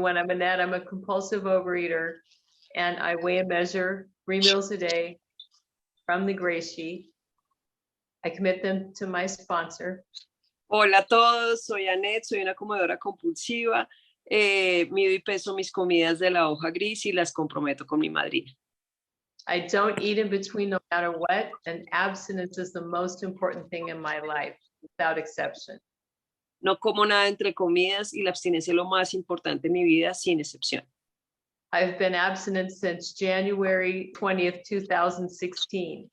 When I'm Annette, I'm a compulsive overeater, and I weigh and measure 3 meals a day from the GreySheet. I commit them to my sponsor. Hola a todos, soy Annette, soy una comedora compulsiva. Mido y peso mis comidas de la hoja gris y las comprometo con mi madrina. I don't eat in between no matter what, and abstinence is the most important thing in my life, without exception. No como nada entre comidas y la abstinencia es lo más importante en mi vida, sin excepción. I've been abstinent since January 20th, 2016.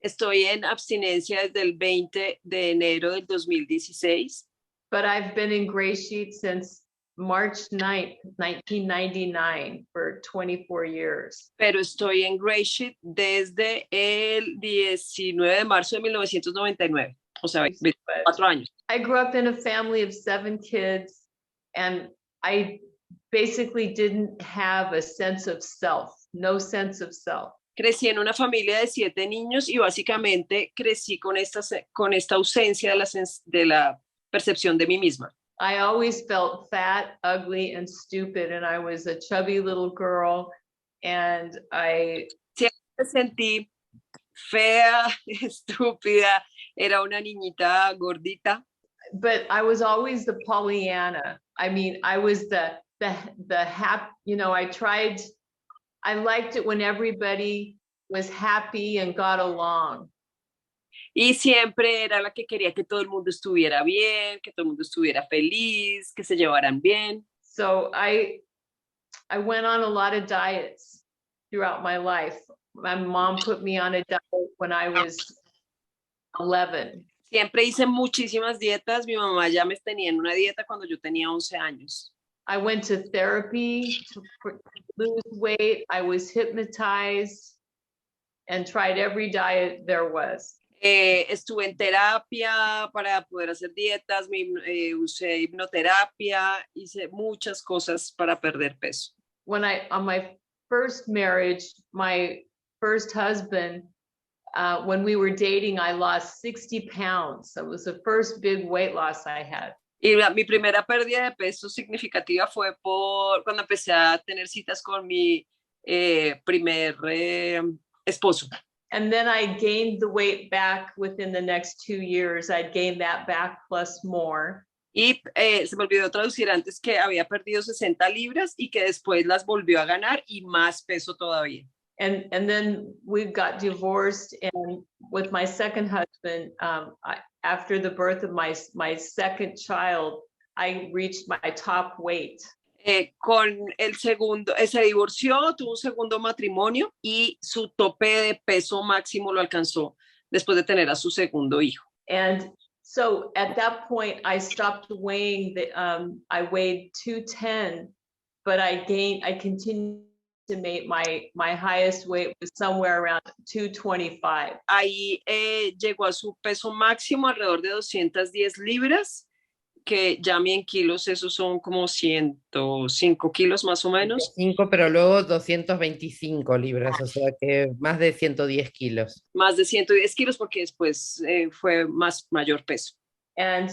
Estoy en abstinencia desde el 20 de enero del 2016. But I've been in GreySheet since March 9th, 1999 for 24 years. Pero estoy en GreySheet desde el 19 de marzo de 1999. O sea, 24 años. I grew up in a family of 7 kids, and I basically didn't have a sense of self, no sense of self. Crecí en una familia de 7 niños y básicamente crecí con esta ausencia de la percepción de mí misma. I always felt fat, ugly, and stupid, and I was a chubby little girl, and I siempre sentí fea, estúpida, era una niñita gordita. But I was always the Pollyanna. I mean, I was the happy, you know, I liked it when everybody was happy and got along. Y siempre era la que quería que todo el mundo estuviera bien, que todo el mundo estuviera feliz, que se llevaran bien. So I went on a lot of diets throughout my life. My mom put me on a diet when I was 11. Siempre hice muchísimas dietas. Mi mamá ya me tenía en una dieta cuando yo tenía 11 años. I went to therapy to lose weight. I was hypnotized and tried every diet there was. Estuve en terapia para poder hacer dietas, usé hipnoterapia, hice muchas cosas para perder peso. On my first marriage, my first husband, when we were dating, I lost 60 pounds. That was the first big weight loss I had. Y mi primera pérdida de peso significativa fue cuando empecé a tener citas con mi primer esposo. And then I gained the weight back within the next 2 years. I'd gained that back plus more. Y se me olvidó traducir antes que había perdido 60 libras y que después las volvió a ganar y más peso todavía. And then we got divorced, and with my second husband, after the birth of my second child, I reached my top weight. Con el segundo, se divorció, tuvo un segundo matrimonio y su tope de peso máximo lo alcanzó después de tener a su segundo hijo. And so at that point, I stopped weighing. I weighed 210, but I continued to make my highest weight was somewhere around 225. Ahí llegó a su peso máximo alrededor de 210 libras, que ya en kilos, esos son como 105 kilos más o menos. 5, pero luego 225 libras, o sea que más de 110 kilos. Más de 110 kilos porque después fue mayor peso. And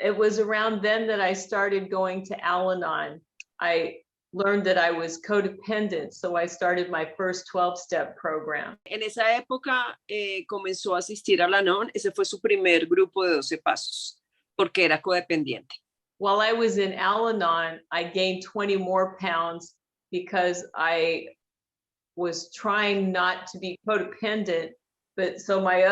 it was around then that I started going to Al-Anon. I learned that I was codependent, so I started my first 12-step program. En esa época comenzó a asistir a Al-Anon. Ese fue su primer grupo de 12 pasos, porque era codependiente. While I was in Al-Anon, I gained 20 more pounds because I was trying not to be codependent, but so my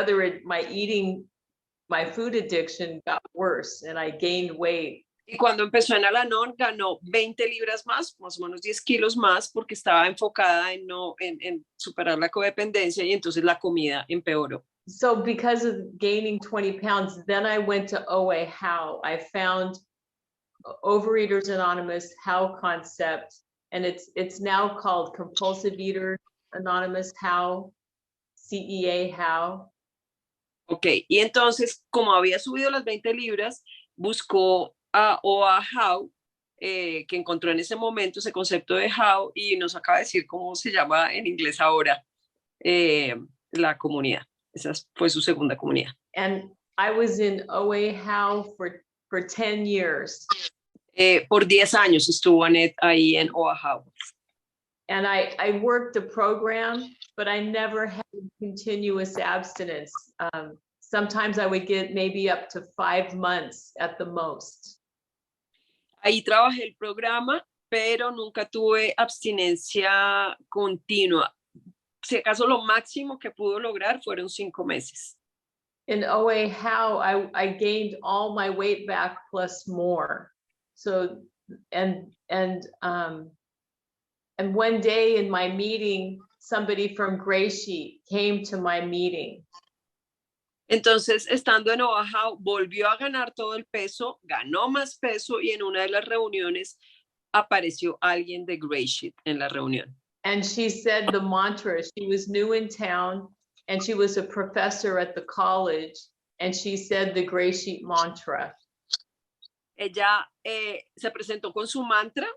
food addiction got worse, and I gained weight. Y cuando empezó en Al-Anon, ganó 20 libras más o menos 10 kilos más, porque estaba enfocada en superar la codependencia, y entonces la comida empeoró. So because of gaining 20 pounds, then I went to OA How. I found Overeaters Anonymous How concept, and it's now called Compulsive Eaters Anonymous How, CEA How. Ok, y entonces, como había subido las 20 libras, buscó a OA How, que encontró en ese momento ese concepto de How, y nos acaba de decir cómo se llama en inglés ahora la comunidad. Esa fue su segunda comunidad. And I was in OA How for 10 years. Por 10 años estuvo Annette ahí en Hoja Gris. And I worked the program, but I never had continuous abstinence. Sometimes I would get maybe up to 5 months at the most. Ahí trabajé el programa, pero nunca tuve abstinencia continua. Si acaso lo máximo que pudo lograr fueron 5 meses. In OA How, I gained all my weight back plus more. So, and one day in my meeting, somebody from GreySheet came to my meeting. Entonces, estando en Hoja, volvió a ganar todo el peso, ganó más peso y en una de las reuniones apareció alguien de GreySheet en la reunión. And she said the mantra. She was new in town and she was a professor at the college. And she said the GreySheet mantra. Ella se presentó con su mantra.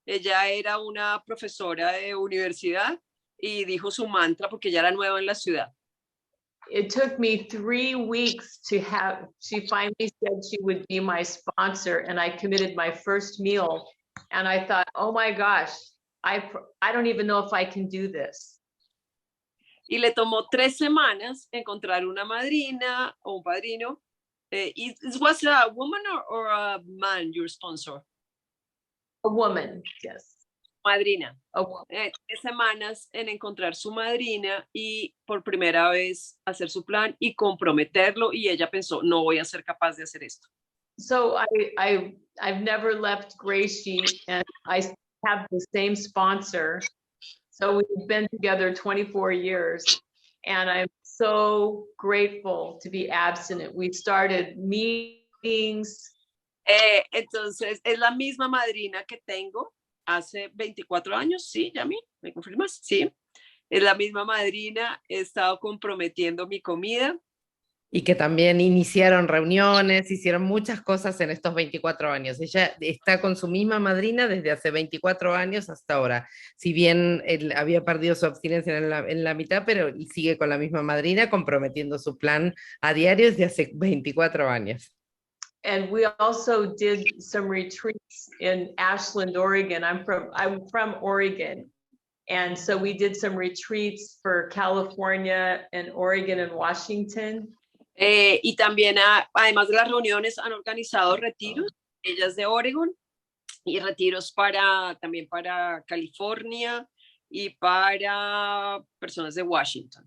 Ella era una profesora de universidad y dijo su mantra porque ella era nueva en la ciudad. It took me 3 weeks to have, she finally said she would be my sponsor, and I committed my first meal. And I thought, oh my gosh, I don't even know if I can do this. Y le tomó 3 semanas encontrar una madrina o un padrino. It was a woman or a man, your sponsor? A woman, yes. Madrina. A woman. 3 semanas en encontrar su madrina y por primera vez hacer su plan y comprometerlo, y ella pensó, no voy a ser capaz de hacer esto. So I've never left GreySheet, and I have the same sponsor. So we've been together 24 years, and I'm so grateful to be abstinent. We started meetings. Entonces, es la misma madrina que tengo hace 24 años, ¿sí, Yami? ¿Me confirmas? Sí. Es la misma madrina, he estado comprometiendo mi comida. Y que también iniciaron reuniones, hicieron muchas cosas en estos 24 años. Ella está con su misma madrina desde hace 24 años hasta ahora. Si bien él había perdido su abstinencia en la mitad, pero sigue con la misma madrina comprometiendo su plan a diario desde hace 24 años. And we also did some retreats in Ashland, Oregon. I'm from Oregon. And so we did some retreats for California and Oregon and Washington. Y también, además de las reuniones, han organizado retiros, ellas de Oregon, y retiros también para California y para personas de Washington.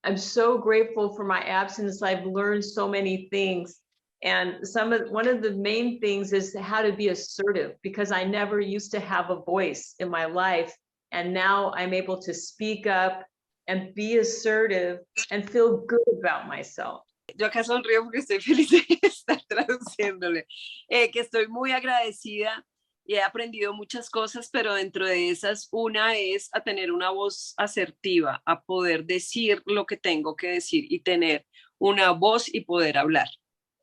I'm so grateful for my abstinence. I've learned so many things. And one of the main things is how to be assertive, because I never used to have a voice in my life. And now I'm able to speak up and be assertive and feel good about myself. Yo acá sonrío porque estoy feliz de estar traduciéndole, que estoy muy agradecida y he aprendido muchas cosas, pero dentro de esas una es a tener una voz asertiva, a poder decir lo que tengo que decir y tener una voz y poder hablar.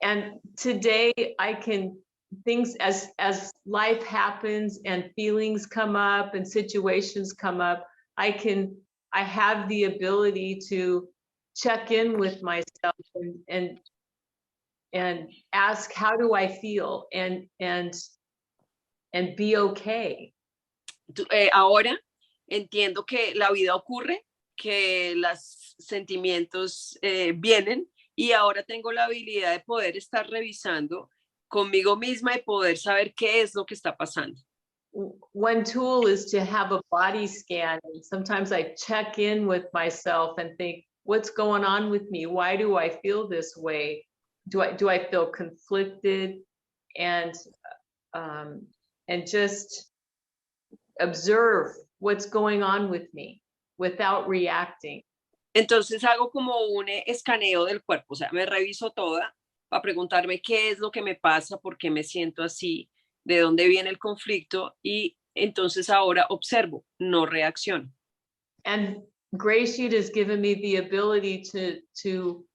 And today I can, things as life happens and feelings come up and situations come up, I have the ability to check in with myself and ask, how do I feel, and be okay. Ahora entiendo que la vida ocurre, que los sentimientos vienen, y ahora tengo la habilidad de poder estar revisando conmigo misma y poder saber qué es lo que está pasando. One tool is to have a body scan. And sometimes I check in with myself and think, what's going on with me? Why do I feel this way? Do I feel conflicted? And just observe what's going on with me without reacting. Entonces hago como un escaneo del cuerpo, o sea, me reviso toda para preguntarme qué es lo que me pasa, por qué me siento así, de dónde viene el conflicto, y entonces ahora observo, no reacciono. And GreySheet has given me the ability to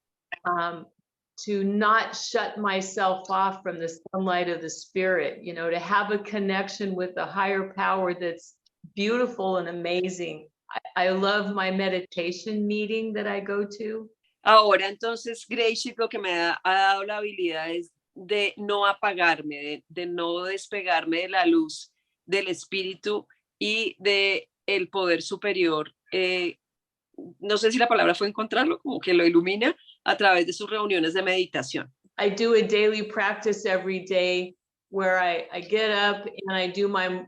not shut myself off from the sunlight of the spirit, to have a connection with a higher power that's beautiful and amazing. I love my meditation meeting that I go to. Ahora entonces GreySheet lo que me ha dado la habilidad es de no apagarme, de no despegarme de la luz del espíritu y de el poder superior. No sé si la palabra fue encontrarlo, como que lo ilumina a través de sus reuniones de meditación. I do a daily practice every day where I get up and I do my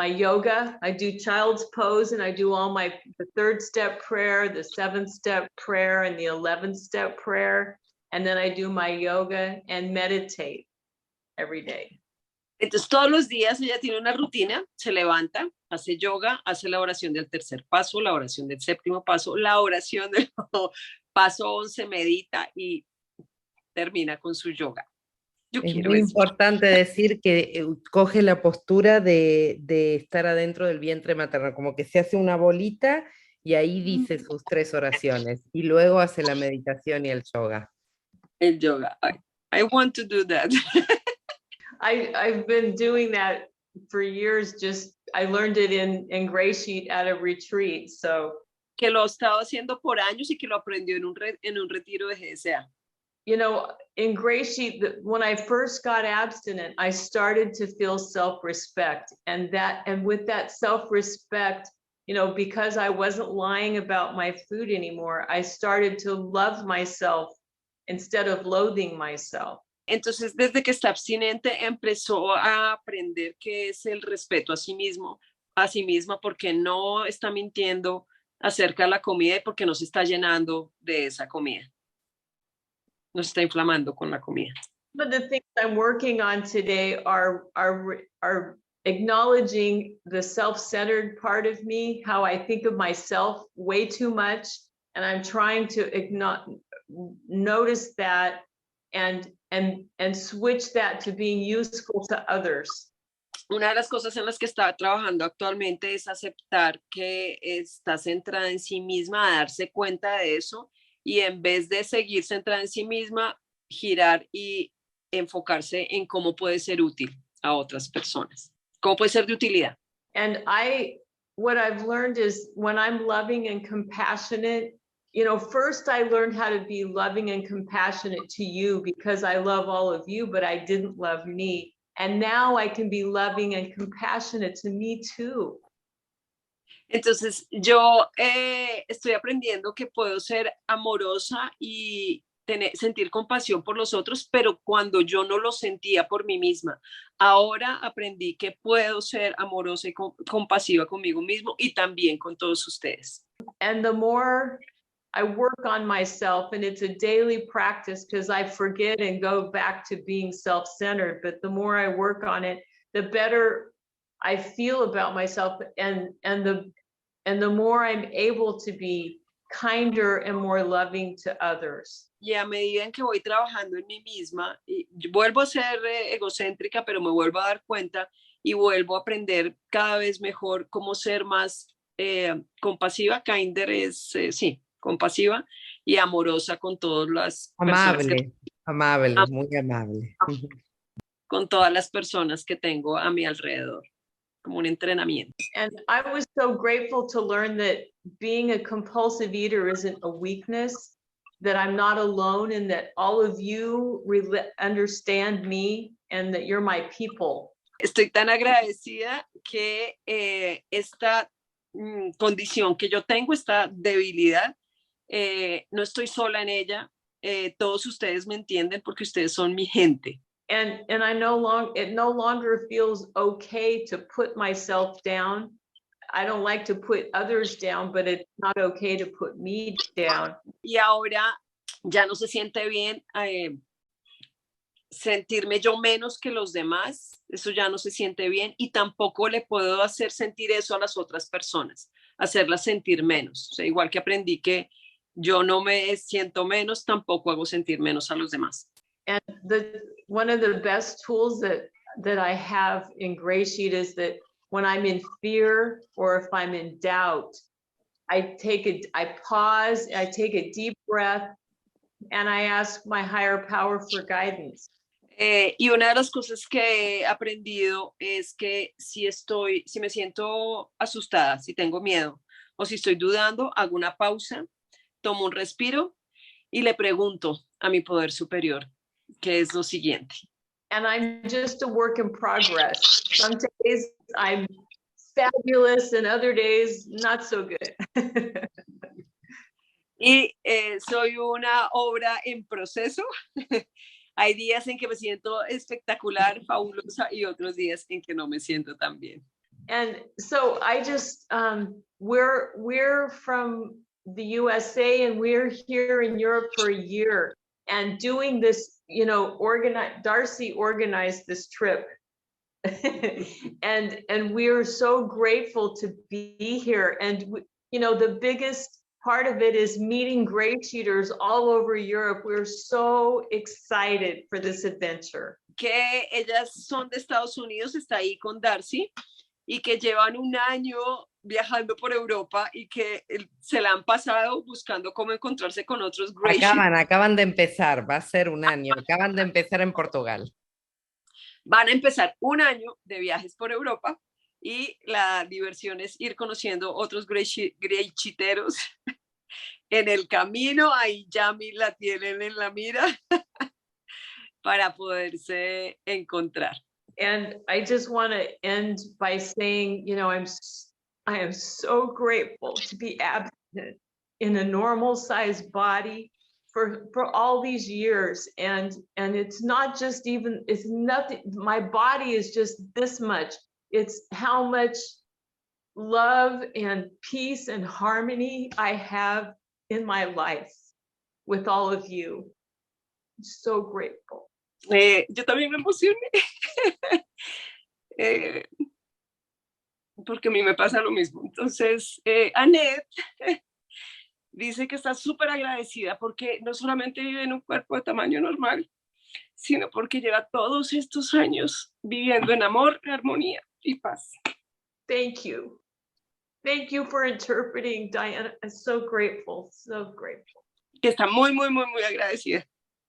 yoga. I do child's pose and I do all the 3rd step prayer, the 7th step prayer, and the 11th step prayer. And then I do my yoga and meditate every day. Entonces todos los días ella tiene una rutina, se levanta, hace yoga, hace la oración del 3er paso, la oración del 7º paso, la oración del paso 11, medita y termina con su yoga. Yo Es quiero muy eso. importante decir que coge la postura de estar adentro del vientre materno, como que se hace una bolita y ahí dice sus 3 oraciones y luego hace la meditación y el yoga. El yoga. I want to do that. I've been doing that for years. I learned it in GreySheet at a retreat. So, Que lo ha estado haciendo por años y que lo aprendió en un retiro de GSA. you know, in GreySheet, when I first got abstinent, I started to feel self-respect, and with that self-respect, you know, because I wasn't lying about my food anymore, I started to love myself instead of loathing myself. Entonces, desde que está abstinente, empezó a aprender qué es el respeto a sí mismo, a sí misma, porque no está mintiendo acerca de la comida y porque no se está llenando de esa comida. No se está inflamando con la comida. But the things I'm working on today are acknowledging the self-centered part of me, how I think of myself way too much, and I'm trying to notice that and switch that to being useful to others. Una de las cosas en las que está trabajando actualmente es aceptar que está centrada en sí misma, a darse cuenta de eso y en vez de seguir centrada en sí misma, girar y enfocarse en cómo puede ser útil a otras personas, cómo puede ser de utilidad. And what I've learned is when I'm loving and compassionate, you know, first I learned how to be loving and compassionate to you because I love all of you, but I didn't love me. And now I can be loving and compassionate to me too. Entonces yo estoy aprendiendo que puedo ser amorosa y sentir compasión por los otros, pero cuando yo no lo sentía por mí misma. Ahora aprendí que puedo ser amorosa y compasiva conmigo mismo y también con todos ustedes. And the more I work on myself, and it's a daily practice because I forget and go back to being self-centered, but the more I work on it, the better I feel about myself, and the more I'm able to be kinder and more loving to others. Y a medida en que voy trabajando en mí misma, vuelvo a ser egocéntrica, pero me vuelvo a dar cuenta y vuelvo a aprender cada vez mejor cómo ser más compasiva. Kinder es, sí, compasiva y amorosa con todas las personas. Amable, muy amable. Con todas las personas que tengo a mi alrededor, como un entrenamiento. And I was so grateful to learn that being a compulsive eater isn't a weakness, that I'm not alone, and that all of you understand me and that you're my people. Estoy tan agradecida que esta condición que yo tengo, esta debilidad, no estoy sola en ella. Todos ustedes me entienden porque ustedes son mi gente. And it no longer feels okay to put myself down. I don't like to put others down, but it's not okay to put me down. Y ahora ya no se siente bien sentirme yo menos que los demás. Eso ya no se siente bien y tampoco le puedo hacer sentir eso a las otras personas, hacerlas sentir menos. O sea, igual que aprendí que yo no me siento menos, tampoco hago sentir menos a los demás. And one of the best tools that I have in GreySheet is that when I'm in fear or if I'm in doubt, I pause, I take a deep breath, and I ask my higher power for guidance. Y una de las cosas que he aprendido es que si me siento asustada, si tengo miedo o si estoy dudando, hago una pausa, tomo un respiro y le pregunto a mi poder superior, que es lo siguiente. And I'm just a work in progress. Some days I'm fabulous and other days not so good. Y soy una obra en proceso. Hay días en que me siento espectacular, fabulosa, y otros días en que no me siento tan bien. And so I just, we're from the USA and we're here in Europe for a year and doing this, you know, Darcy organized this trip. and we're so grateful to be here. And, you know, the biggest part of it is meeting GreySheeters all over Europe. We're so excited for this adventure. Que ellas son de Estados Unidos, está ahí con Darcy, y que llevan un año viajando por Europa y que se la han pasado buscando cómo encontrarse con otros GreySheet. Acaban de empezar, va a ser un año, acaban de empezar en Portugal. Van a empezar un año de viajes por Europa y la diversión es ir conociendo otros GreySheeteros en el camino. Ahí ya la tienen en la mira para poderse encontrar. And I just want to end by saying, you know, I am so grateful to be abstinent in a normal sized body for all these years. And it's not just even, it's nothing, my body is just this much. It's how much love and peace and harmony I have in my life with all of you. I'm so grateful. Yo también me emocioné. Porque a mí me pasa lo mismo. Entonces, Annette dice que está súper agradecida porque no solamente vive en un cuerpo de tamaño normal, sino porque lleva todos estos años viviendo en amor, armonía y paz. Thank you. Thank you for interpreting, Diana. I'm so grateful, so grateful. Que está muy, muy, muy, muy agradecida.